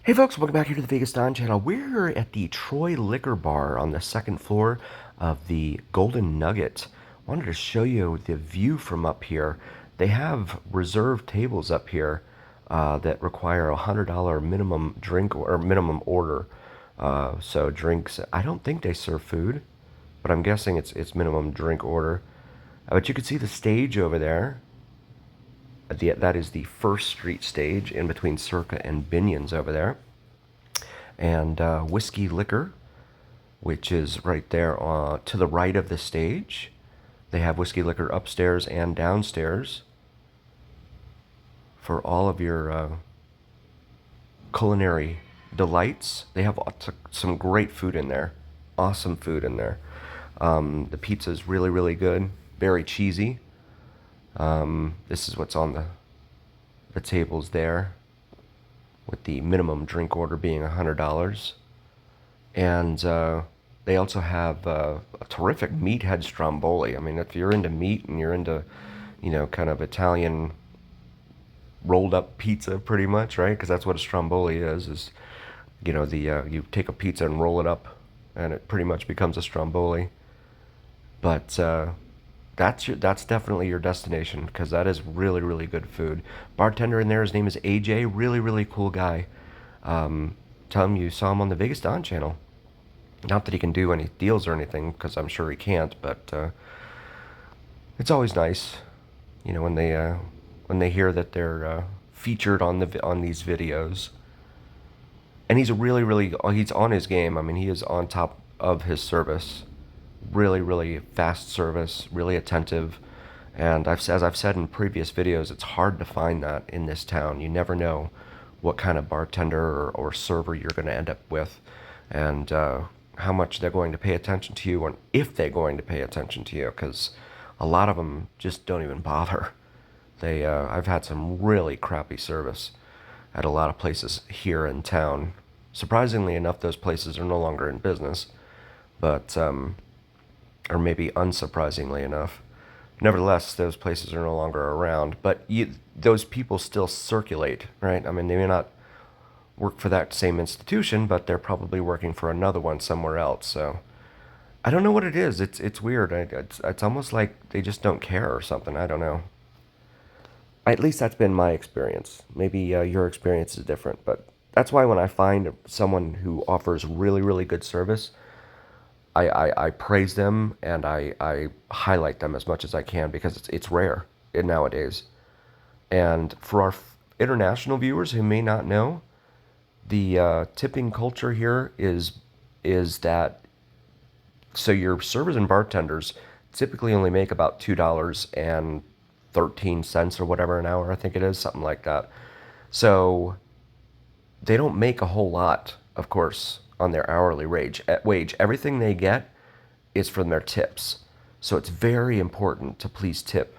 Hey folks, welcome back here to the Vegas Don channel. We're at the Troy Liquor Bar on the second floor of the Golden Nugget. Wanted to show you the view from up here. They have reserved tables up here that require a $100 minimum drink or minimum order. So drinks, I don't think they serve food, but I'm guessing it's minimum drink order. But you can see the stage over there. That is the First Street stage in between Circa and Binion's over there. And Whiskey Liquor, which is right there to the right of the stage. They have Whiskey Liquor upstairs and downstairs for all of your culinary delights. They have some great food in there. Awesome food in there. The pizza is really, really good. Very cheesy. This is what's on the tables there, with the minimum drink order being $100. And they also have a terrific meathead stromboli. I mean, if you're into meat and you're into, kind of Italian rolled up pizza, pretty much, right? Because that's what a stromboli is you take a pizza and roll it up, and it pretty much becomes a stromboli. But that's definitely your destination, because that is really, really good food. Bartender in there, his name is AJ. Really, really cool guy. Tell him you saw him on the Vegas Don channel. Not that he can do any deals or anything, because I'm sure he can't. But it's always nice, when they hear that they're featured on these videos. And he's he's on his game. I mean, he is on top of his service. Really, really fast service, really attentive. And as I've said in previous videos, it's hard to find that in this town. You never know what kind of bartender or server you're going to end up with, and how much they're going to pay attention to you, and if they're going to pay attention to you, because a lot of them just don't even bother. I've had some really crappy service at a lot of places here in town. Surprisingly enough, those places are no longer in business, but or maybe unsurprisingly enough. Nevertheless, those places are no longer around, but those people still circulate, right? I mean, they may not work for that same institution, but they're probably working for another one somewhere else. So I don't know what it is. It's weird. It's almost like they just don't care or something. I don't know. At least that's been my experience. Maybe your experience is different, but that's why when I find someone who offers really, really good service, I praise them, and I highlight them as much as I can, because it's rare nowadays. And for our international viewers who may not know, the tipping culture here is that, so your servers and bartenders typically only make about $2.13 or whatever an hour, I think it is, something like that. So they don't make a whole lot, of course, on their hourly wage. Everything they get is from their tips. So it's very important to please tip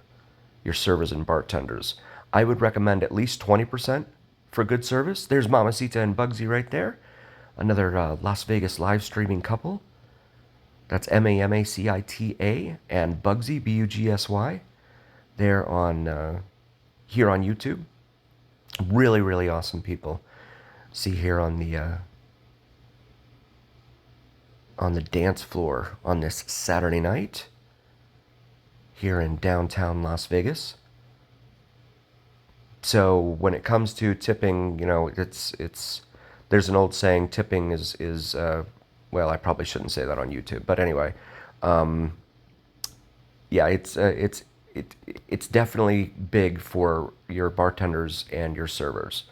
your servers and bartenders. I would recommend at least 20% for good service. There's Mamacita and Bugsy right there. Another Las Vegas live streaming couple. That's Mamacita and Bugsy, Bugsy. They're on here on YouTube. Really, really awesome people. See here on the dance floor on this Saturday night here in downtown Las Vegas. So when it comes to tipping, it's there's an old saying, tipping is well, I probably shouldn't say that on YouTube, but anyway, yeah, it's definitely big for your bartenders and your servers.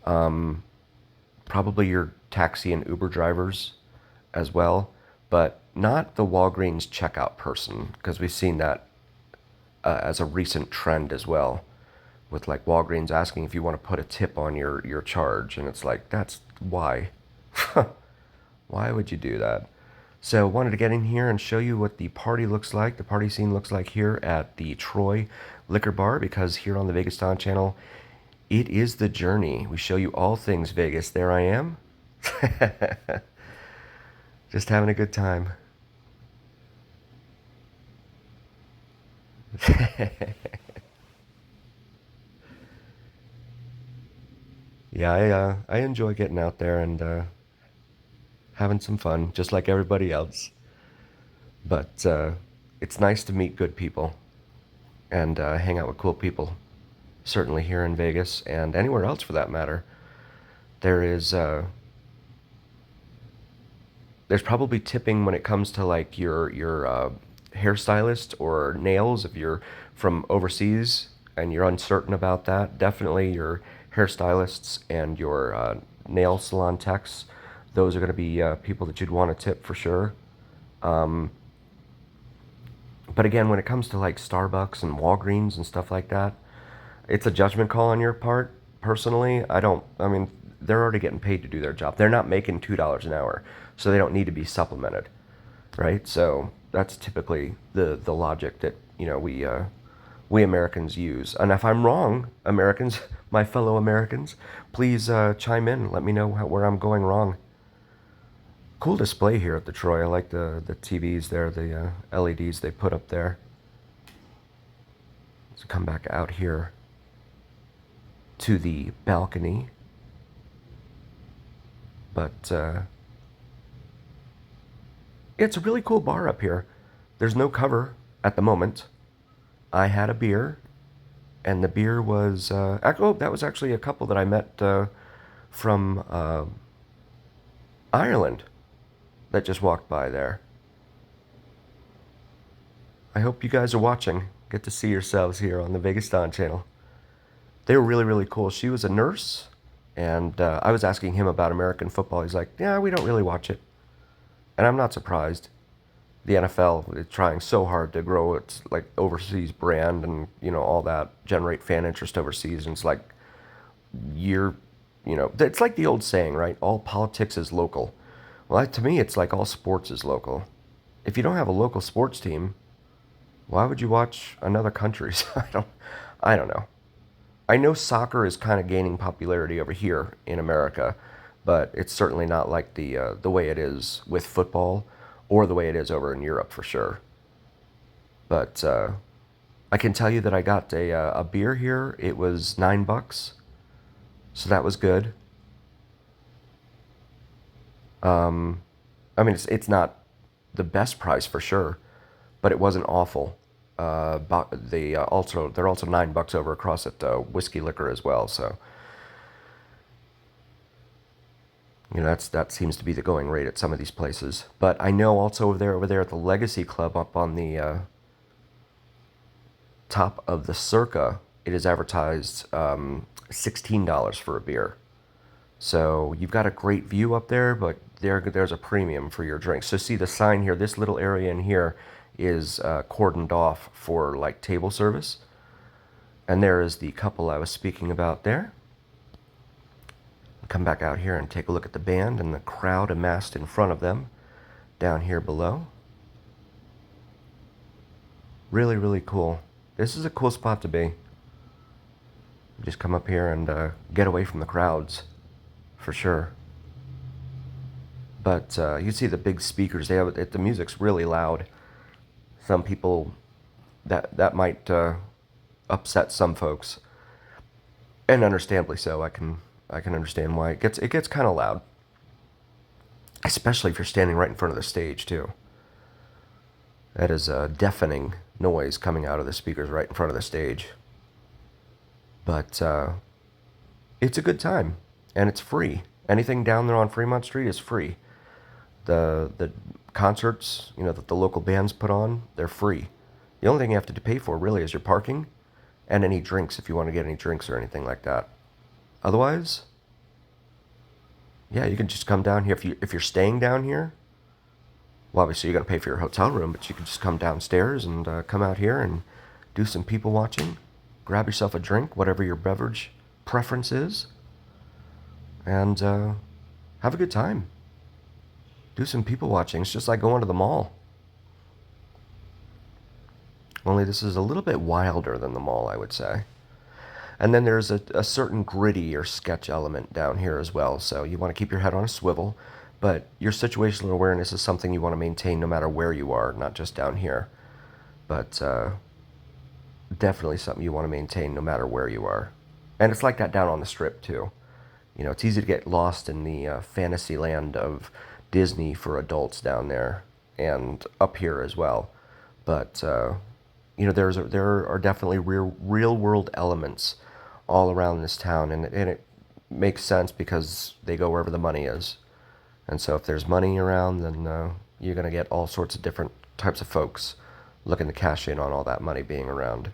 Probably your taxi and Uber drivers as well, but not the Walgreens checkout person, because we've seen that as a recent trend as well, with like Walgreens asking if you want to put a tip on your charge, and it's like, that's why. Why would you do that? So wanted to get in here and show you what the party looks like, the party scene looks like here at the Troy Liquor Bar, because here on the Vegas Don channel, it is the journey. We show you all things Vegas. There I am. Just having a good time. Yeah, I enjoy getting out there and having some fun, just like everybody else. But it's nice to meet good people and hang out with cool people. Certainly here in Vegas and anywhere else for that matter. There is there's probably tipping when it comes to like your hairstylist or nails if you're from overseas and you're uncertain about that. Definitely your hairstylists and your nail salon techs. Those are going to be people that you'd want to tip for sure. But again, when it comes to like Starbucks and Walgreens and stuff like that, it's a judgment call on your part. Personally, I don't. I mean, they're already getting paid to do their job. They're not making $2 an hour, so they don't need to be supplemented, right? So that's typically the logic that we Americans use. And if I'm wrong, Americans, my fellow Americans, please chime in. Let me know where I'm going wrong. Cool display here at the Troy. I like the TVs there, the LEDs they put up there. Let's come back out here to the balcony. But it's a really cool bar up here. There's no cover at the moment. I had a beer, and the beer was that was actually a couple that I met from Ireland that just walked by there. I hope you guys are watching. Get to see yourselves here on the Vegas Don channel. They were really, really cool. She was a nurse, and I was asking him about American football. He's like, yeah, we don't really watch it. And I'm not surprised. The NFL is trying so hard to grow its like overseas brand and all that, generate fan interest overseas. And it's like it's like the old saying, right? All politics is local. Well, to me, it's like all sports is local. If you don't have a local sports team, why would you watch another country's? I don't know. I know soccer is kind of gaining popularity over here in America, but it's certainly not like the way it is with football or the way it is over in Europe for sure. But I can tell you that I got a beer here. It was $9, so that was good. I mean, it's not the best price for sure, but it wasn't awful. They're also $9 over across at Whiskey Liquor as well. So that seems to be the going rate at some of these places. But I know also over there at the Legacy Club up on the top of the Circa, it is advertised $16 for a beer. So you've got a great view up there, but there's a premium for your drinks. So see the sign here, this little area in here is cordoned off for like table service. And there is the couple I was speaking about there. Come back out here and take a look at the band and the crowd amassed in front of them down here below. Really, really cool. This is a cool spot to be. Just come up here and get away from the crowds, for sure. But you see the big speakers. The music's really loud. Some people that might upset some folks, and understandably so. I can understand why it gets kind of loud, especially if you're standing right in front of the stage too. That is a deafening noise coming out of the speakers right in front of the stage. But it's a good time, and it's free. Anything down there on Fremont Street is free. The concerts, that the local bands put on, they're free. The only thing you have to pay for really is your parking and any drinks if you want to get any drinks or anything like that. Otherwise, yeah, you can just come down here if you're staying down here. Well, obviously you're gonna pay for your hotel room, but you can just come downstairs and come out here and do some people watching. Grab yourself a drink, whatever your beverage preference is, and have a good time. Do some people watching. It's just like going to the mall. Only this is a little bit wilder than the mall, I would say. And then there's a certain gritty or sketch element down here as well. So you want to keep your head on a swivel, but your situational awareness is something you want to maintain no matter where you are, not just down here. But definitely something you want to maintain no matter where you are. And it's like that down on the strip too. You know, it's easy to get lost in the fantasy land of Disney for adults down there and up here as well. But you know, there are definitely real world elements all around this town, and it makes sense because they go wherever the money is. And so if there's money around, then you're going to get all sorts of different types of folks looking to cash in on all that money being around.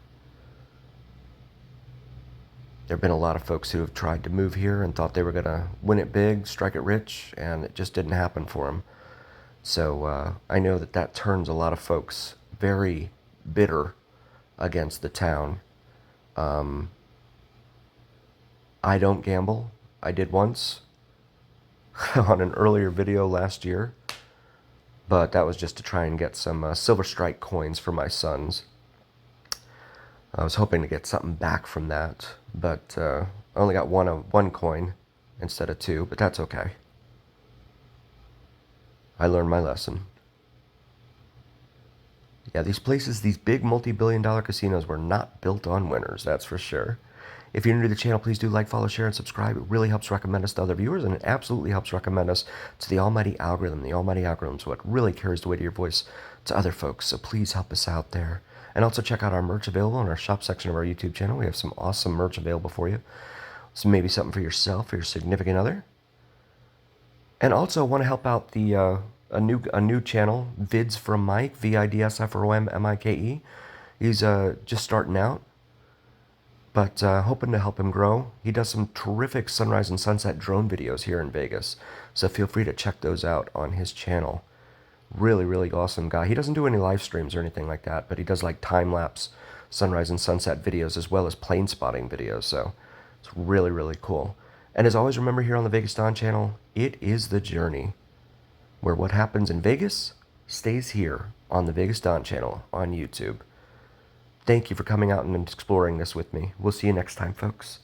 There have been a lot of folks who have tried to move here and thought they were going to win it big, strike it rich, and it just didn't happen for them. So I know that that turns a lot of folks very bitter against the town. I don't gamble. I did once on an earlier video last year, but that was just to try and get some Silver Strike coins for my sons. I was hoping to get something back from that, but I only got one coin instead of two, but that's okay. I learned my lesson. Yeah, these places, these big multi-billion-dollar casinos were not built on winners, that's for sure. If you're new to the channel, please do like, follow, share, and subscribe. It really helps recommend us to other viewers, and it absolutely helps recommend us to the almighty algorithm. The almighty algorithm is what really carries the weight of your voice to other folks, so please help us out there. And also check out our merch available in our shop section of our YouTube channel. We have some awesome merch available for you. So maybe something for yourself or your significant other. And also want to help out the a new channel, Vids from Mike, VIDSFROMMIKE. He's just starting out, but hoping to help him grow. He does some terrific sunrise and sunset drone videos here in Vegas, so feel free to check those out on his channel. Really, really awesome guy. He doesn't do any live streams or anything like that, but he does like time-lapse sunrise and sunset videos as well as plane spotting videos, so it's really, really cool. And as always, remember here on the Vegas Don channel, it is the journey where what happens in Vegas stays here on the Vegas Don channel on YouTube. Thank you for coming out and exploring this with me. We'll see you next time, folks.